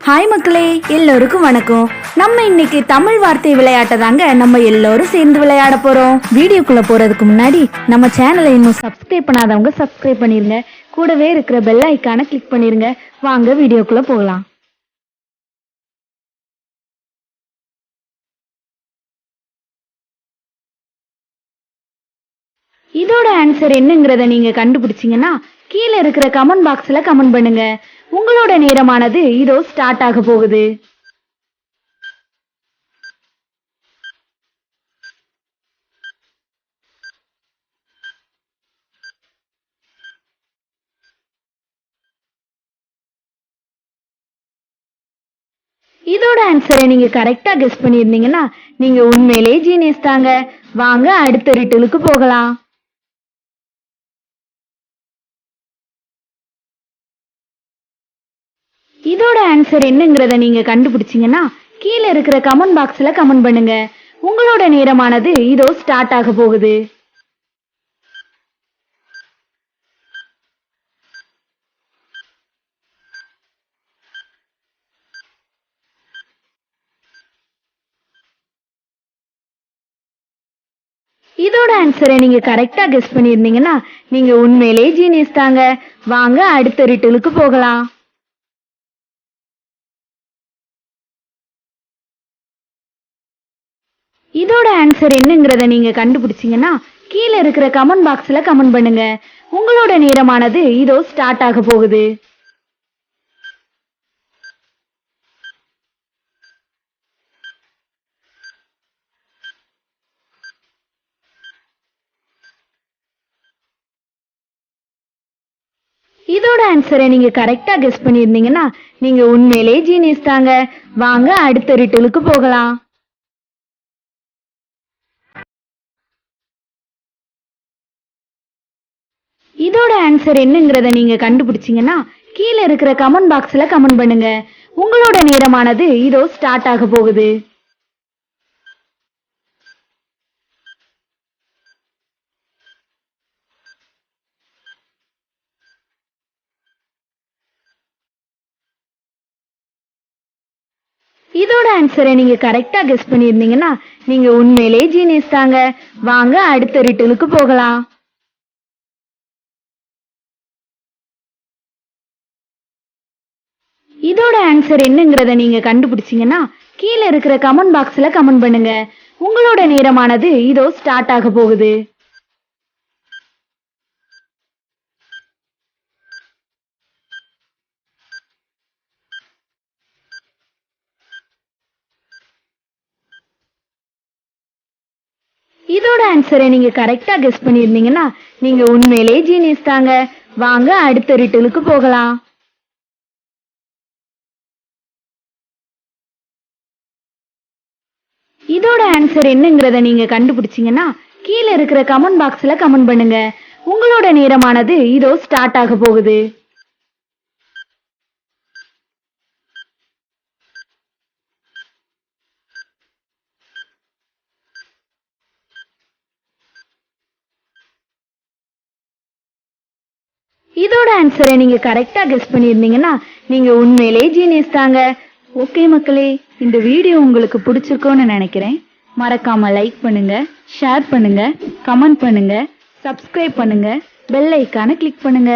Hi மக்களே, எல்லோருக்கும் வணக்கம். நம்ம இன்னைக்கு தமிழ் வார்த்தை விளையாட்டை தாங்க நம்ம எல்லோரும் சேர்ந்து விளையாட போறோம். வீடியோக்குள்ள போறதுக்கு முன்னாடி நம்ம சேனலை இன்னும் சப்ஸ்கிரைப் பண்ணாதவங்க சப்ஸ்கிரைப் பண்ணிருங்க. கூடவே இருக்கிற பெல் ஐக்கானை கிளிக் பண்ணிருங்க. வாங்க வீடியோக்குள்ள போகலாம். இதோட ஆன்சர் என்னங்கிறத நீங்க கண்டுபிடிச்சீங்கன்னா கீழே இருக்கிற கமெண்ட் பாக்ஸ்ல கமெண்ட் பண்ணுங்க. உங்களோட நேரமானது இதோ ஸ்டார்ட் ஆக போகுது. இதோட ஆன்சரை நீங்க கரெக்டா கெஸ் பண்ணியிருந்தீங்கன்னா நீங்க உண்மையிலே ஜீனியஸ் தாங்க. வாங்க அடுத்த ரிட்டலுக்கு போகலாம். இதோட ஆன்சர் என்னங்கிறத நீங்க கண்டுபிடிச்சீங்கன்னா கீழே இருக்கிற கமெண்ட் பாக்ஸ்ல கமெண்ட் பண்ணுங்க. உங்களோட நேரமானது இதோ ஸ்டார்ட் ஆக போகுது. இதோட ஆன்சரை நீங்க கரெக்டா கெஸ் பண்ணியிருந்தீங்கன்னா நீங்க உண்மையிலே ஜீனியஸ் தாங்க. வாங்க அடுத்த ரிட்டலுக்கு போகலாம். இதோட ஆன்சர் என்னங்கிறத நீங்க கண்டுபிடிச்சீங்கன்னா கீழே இருக்கிற கமெண்ட் பாக்ஸ்ல கமெண்ட் பண்ணுங்க. உங்களோட நேரமானது இதோ ஸ்டார்ட் ஆக போகுது. இதோட ஆன்சரை நீங்க கரெக்டா கெஸ் பண்ணியிருந்தீங்கன்னா நீங்க உண்மையிலே ஜீனியஸ் தாங்க. வாங்க அடுத்த ரிட்டலுக்கு போகலாம். இதோட ஆன்சர் என்னங்கிறத நீங்க கண்டுபிடிச்சீங்கன்னா கீழே இருக்கிற கமெண்ட் பாக்ஸ்ல கமெண்ட் பண்ணுங்க. உங்களோட நேரமானது இதோ ஸ்டார்ட் ஆக போகுது. இதோட ஆன்சரை நீங்க கரெக்டா கெஸ் பண்ணியிருந்தீங்கன்னா நீங்க உண்மையிலே ஜீனியஸ் தாங்க. வாங்க அடுத்த ரிட்டலுக்கு போகலாம். இதோட ஆன்சர் என்னங்கிறத நீங்க கண்டுபிடிச்சீங்கன்னா கீழே இருக்கிற கமெண்ட் பாக்ஸ்ல கமெண்ட் பண்ணுங்க. உங்களோட நேரமானது இதோ ஸ்டார்ட் ஆக போகுது. இதோட ஆன்சரை நீங்க கரெக்டா கெஸ் பண்ணியிருந்தீங்கன்னா நீங்க உண்மையிலே ஜீனியஸ் தாங்க. வாங்க அடுத்த ரிட்டலுக்கு போகலாம். இதோட ஆன்சர் என்னங்கிறத நீங்க கண்டுபிடிச்சீங்கன்னா கீழே இருக்கிற கமெண்ட் பாக்ஸ்ல கமெண்ட் பண்ணுங்க. உங்களோட நேரமானது இதோ ஸ்டார்ட் ஆக போகுது. இதோட ஆன்சரை நீங்க கரெக்டா கெஸ் பண்ணியிருந்தீங்கன்னா நீங்க உண்மையிலே ஜீனியஸ் தாங்க. ஓகே மக்களே, இந்த வீடியோ உங்களுக்கு பிடிச்சிருக்கோன்னு நினைக்கிறேன். மறக்காம லைக் பண்ணுங்க, ஷேர் பண்ணுங்க, கமெண்ட் பண்ணுங்க, சப்ஸ்கிரைப் பண்ணுங்க, பெல் ஐக்கானை கிளிக் பண்ணுங்க.